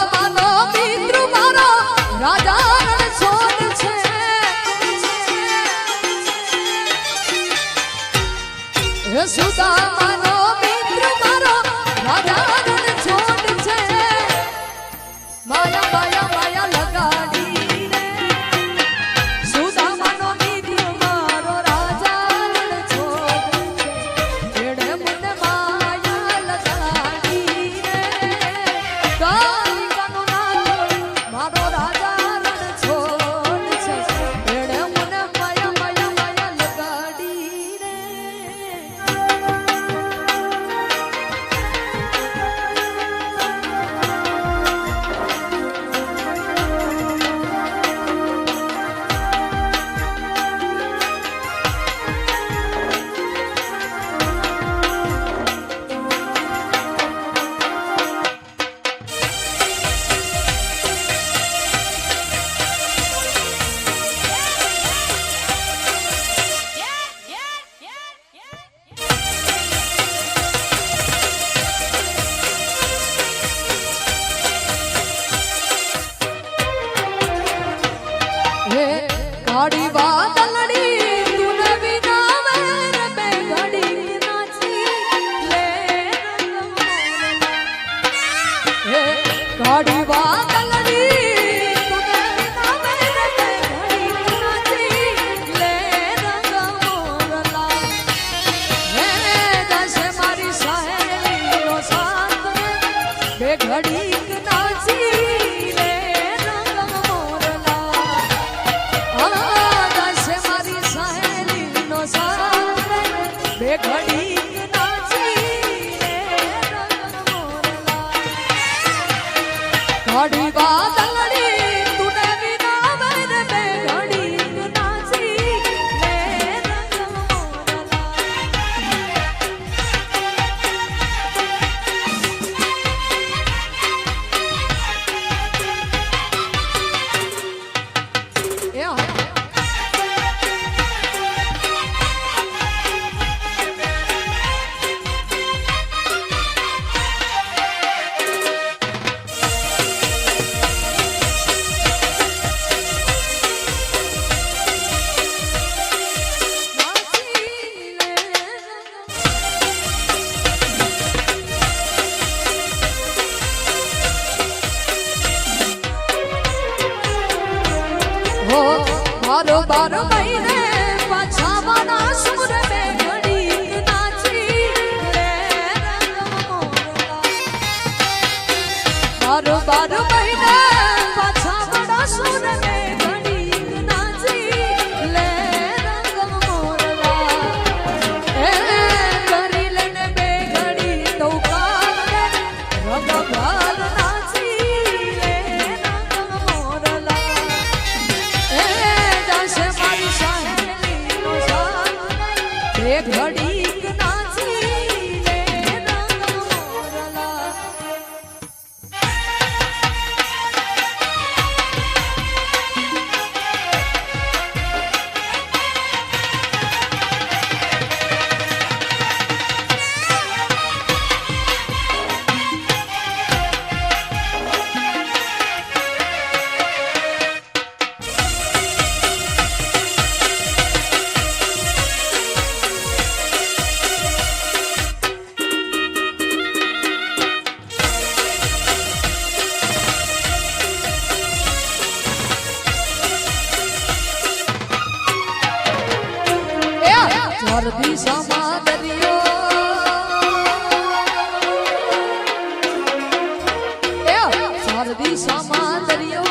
સુદામાનો મિત્ર મારો રાજા રણછોડ છે હે સુદામાનો મિત્ર મારો રાજા રણછોડ છે માયા માયા માયા લગાડી રે સુદામાનો મિત્ર મારો રાજા રણછોડ છે એડે મને માયા લગાડી રે કાલિકાનો નાથ મારો રાજા રણછોડ છે એડે મને માયા માયા માયા લગાડી રે गाड़ी बादलड़ी तूने बिना मेरे पे घड़ी नाची ले हे गाड़ी बादलड़ी तूने बिना मेरे पे घड़ी नाची ले रंग मोरला हे जैसे मारी सहेली नो साथ बे घड़ी नाची घड़ी नाची रे रंग मोरला घड़ी बादलड़ी तूने बिना मेरे पे घड़ी नाची रे रंग मोरला बारो बारो महीने पाछा वाला सुर में घड़ी नाची रे रंग मोरला बारो बारो महीने पाछा वाला सुर में घड़ी नाची ले रंग मोरला ए करी लेने बे घड़ी तो काल रंग भाल नाची ले रंग मोरला घड़ी नाची ले रंग मोरला जर्दी समा दरियो जर्दी समा दरियो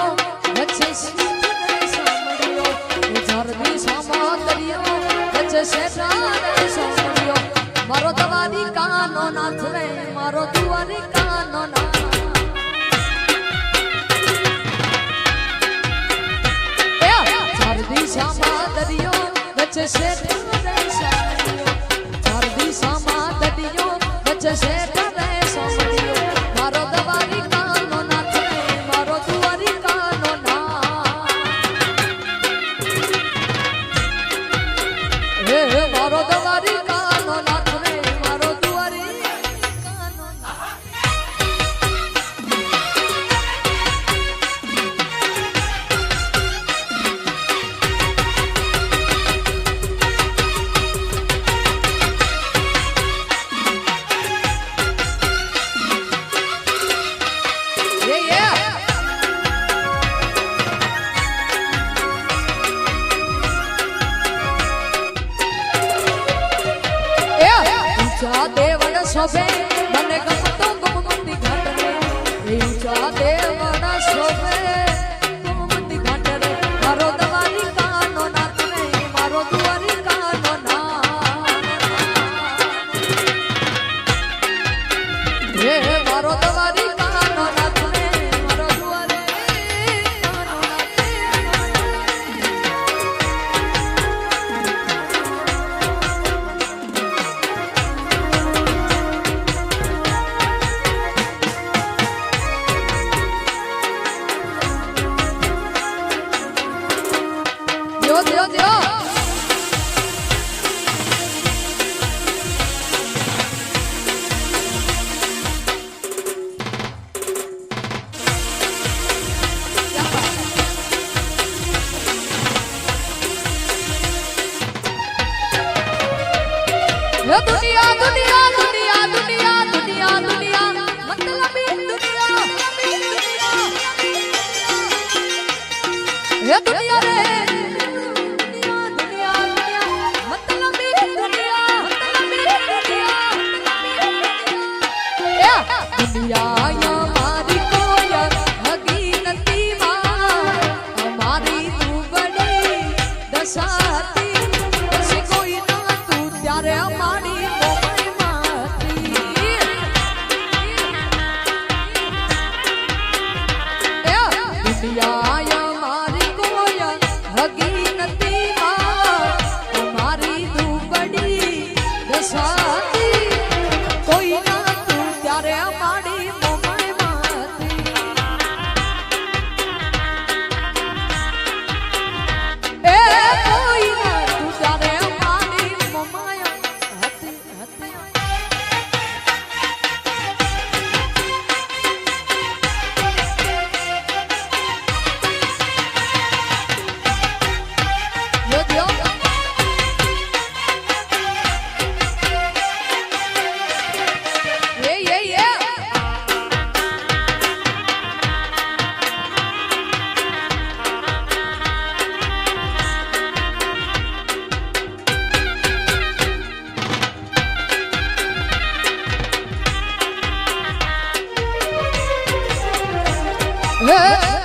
बच्चे सामड़ियो जर्दी समा दरियो बच्चे से सामड़ियो मारो दवारी कानो नाथ रे मारो दुआरी कानो नाथ जर्दी समा दरियो बच्चे से जर्दी समा दरियो बच्चे से मारो दवारी कानो नाथ मारो दुआरी कानो मारो दवारी कानो नाथ मारो दुआरी कानो શોભે મને ગમતો ગમતી ઘાટ રે એ ઊંચા દેવડા શોભે ગમતી ઘાટ રે મારો દવાની કાનો નાથ રે મારો દુવારી કાનો નાથ રે મારો દવાની કાનો નાથ રે મારો દુવારી કાનો નાથ Dios, Dios. ये दुनिया दुनिया दुनिया दुनिया दुनिया दुनिया मतलबी दुनिया ये दुनिया रे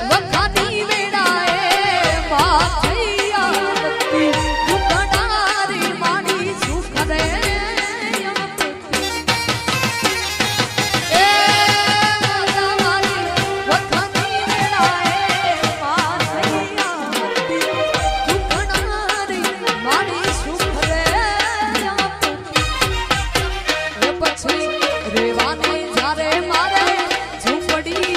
વખાની વેડાએ માથૈયા દુકાનારી માડી સુખ રે એ મારી વખાની વેડાએ માથૈયા દુકાનારી માડી સુખ રે એ પછી રેવાને જારે મારે ઝૂંપડી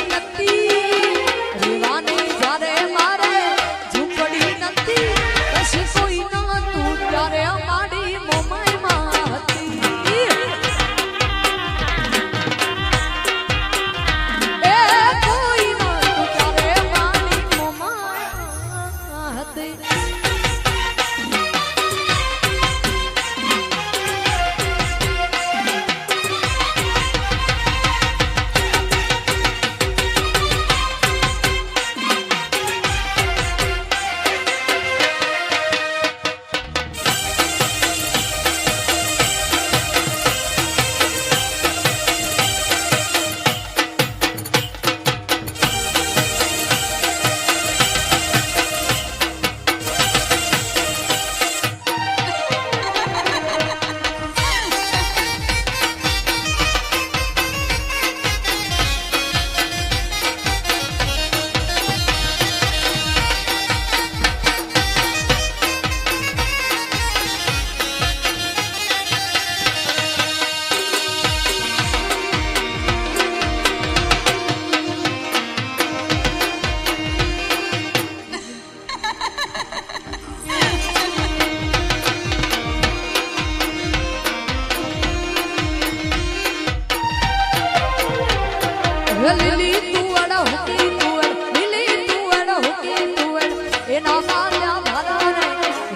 લીલી તુવડ હુકી તુવડ લીલી તુવડ હુકી તુવડ એના માલ્યા ભરા રે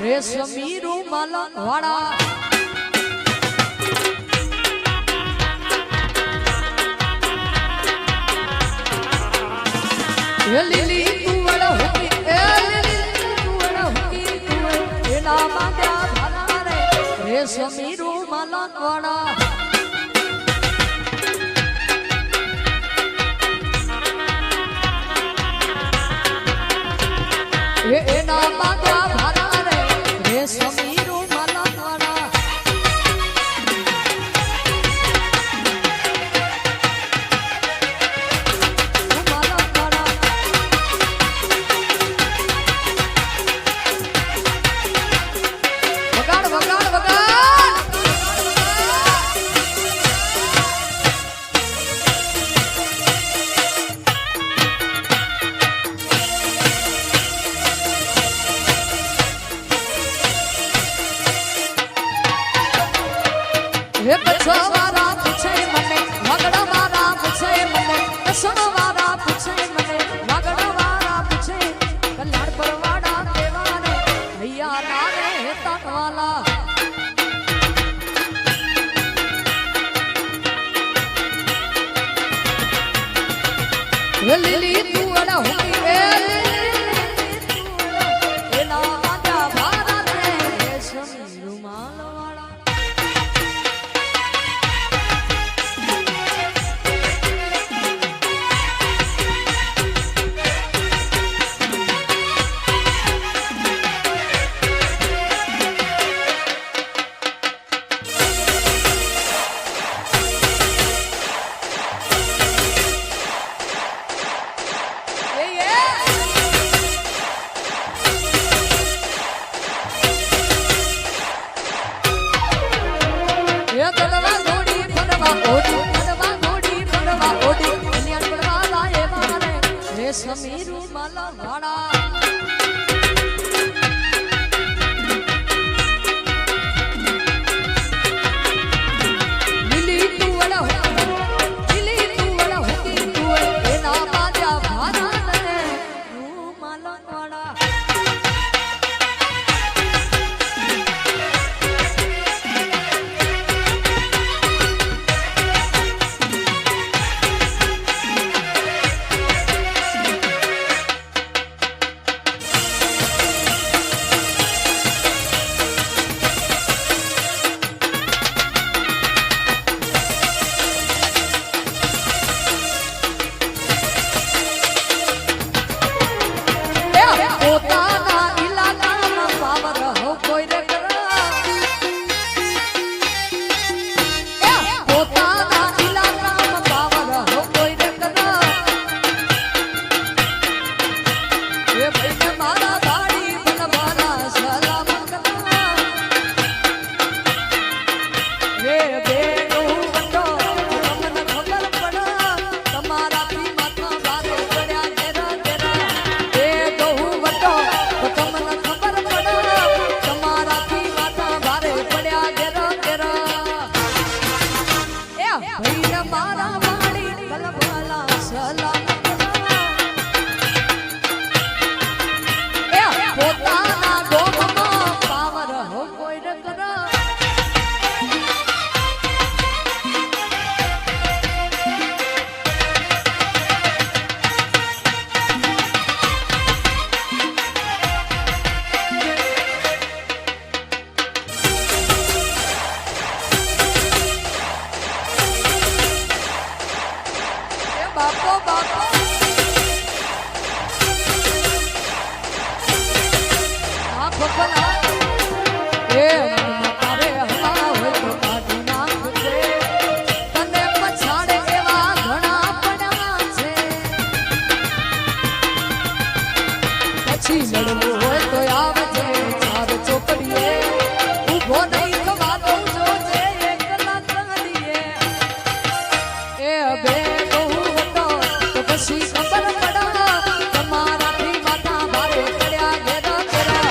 રેશમી રૂમાલ વાળા એ લીલી તુવડ હુકી લીલી તુવડ હુકી તુવડ એના માલ્યા ભરા રે રેશમી રૂમાલ વાળા લીલી તુવડ હુકી રે એના માતા ભારત રે રેશમી રૂમાલ વાળા રેશમી રૂમાલ વાળા લીલી તુવડ હુકી તુવડ એના માતા ભારત રે રૂમાલ વાળા પોતાના ઇલાકામાં પાવર હો કોઈ રે કરા પોતાના ઇલાકામાં પાવર હો કોઈ રે કરા એ ભાઈને મારા ગાડી બનવાના સલામત કરા એ બેનો વટો તમને ખબર પડા તમારાથી માથા બારે પડ્યા તેરા તેરા એ તમને ખબર પડે તમારાથી માથા ભારે પડ્યા ઘેરા ઘેરા એ ભાઈને મારા વાળી ગલબલા સલામ એ પોતાના ગોમમાં પાવર હો કોઈ ન કરા બાપો બાપો આ ખોખલા એ તારે હવા હોય તો કાઢી નાખજે તને પછાડે એવા ઘણા પડ્યા છે પછી લડવું હોય તો આવજે ચાર ચોપડીએ ઊભો નહીં થવાનો જોજે એકલા તળીએ એ બે પછી ખબર પડા તમારાથી માથા ભારે પડ્યા ઘેરા ઘેરા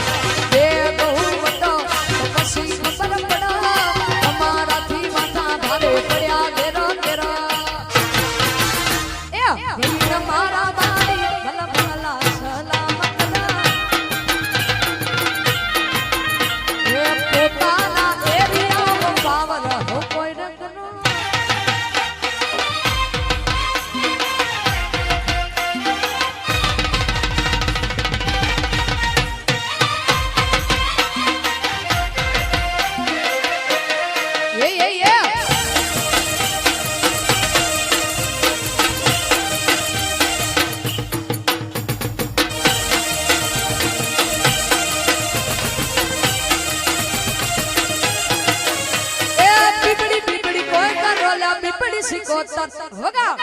બે બહુ વટો પછી ખબર પડા તમારાથી માથા ભારે પડ્યા ઘેરા ઘેરા એ ભીડ મારા બારી ભલા સલામત એ પોતાના એરિયામાં પાવર હો કોઈ ન કરો સિકોતર વગા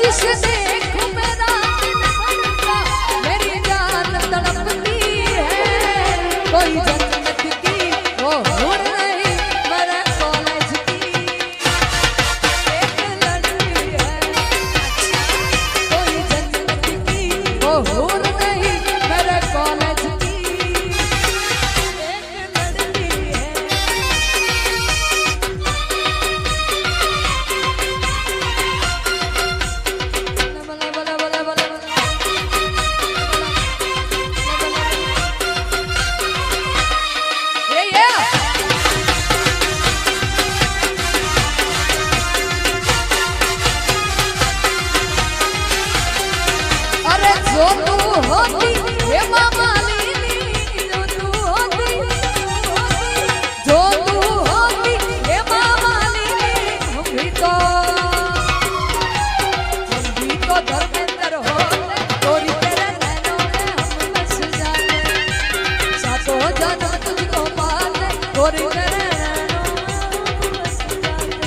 कभी से देखूं मेरा दिल धड़का, मेरी जान तड़पती है। कोई जन्नत की वो हूर नहीं मेरे कॉलेज की एक लड़की है। कोई जन्नत की वो हूर नहीं मेरे कॉलेज की एक लड़की है। बोला बोला बोला बोला ये अरे जो तू होती हे मामालिनी, जो तू होती हे मामालिनी, हम भी तो धर्मेंद्र होते, गोरी तेरे नैनों में हम बस जाते, सातों जन्म तुझको पाते, गोरी तेरे नैनों में हम बस जाते।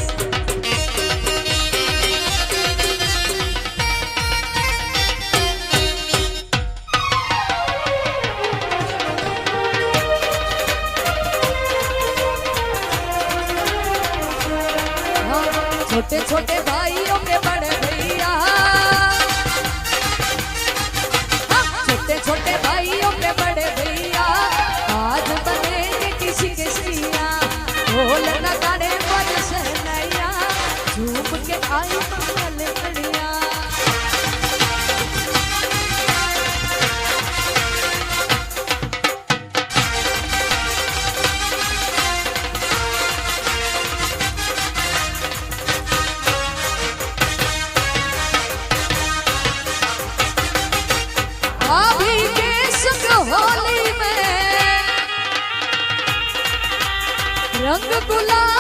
छोटे छोटे भाइयों के बड़े भैया, छोटे छोटे भाइयों के बड़े भैया, आज बनेंगे किसी के सिया, ढोल नगाड़े बज से नैया, झूम के आई मंगल घड़िया। भाभी के संग होली में रंग गुलाल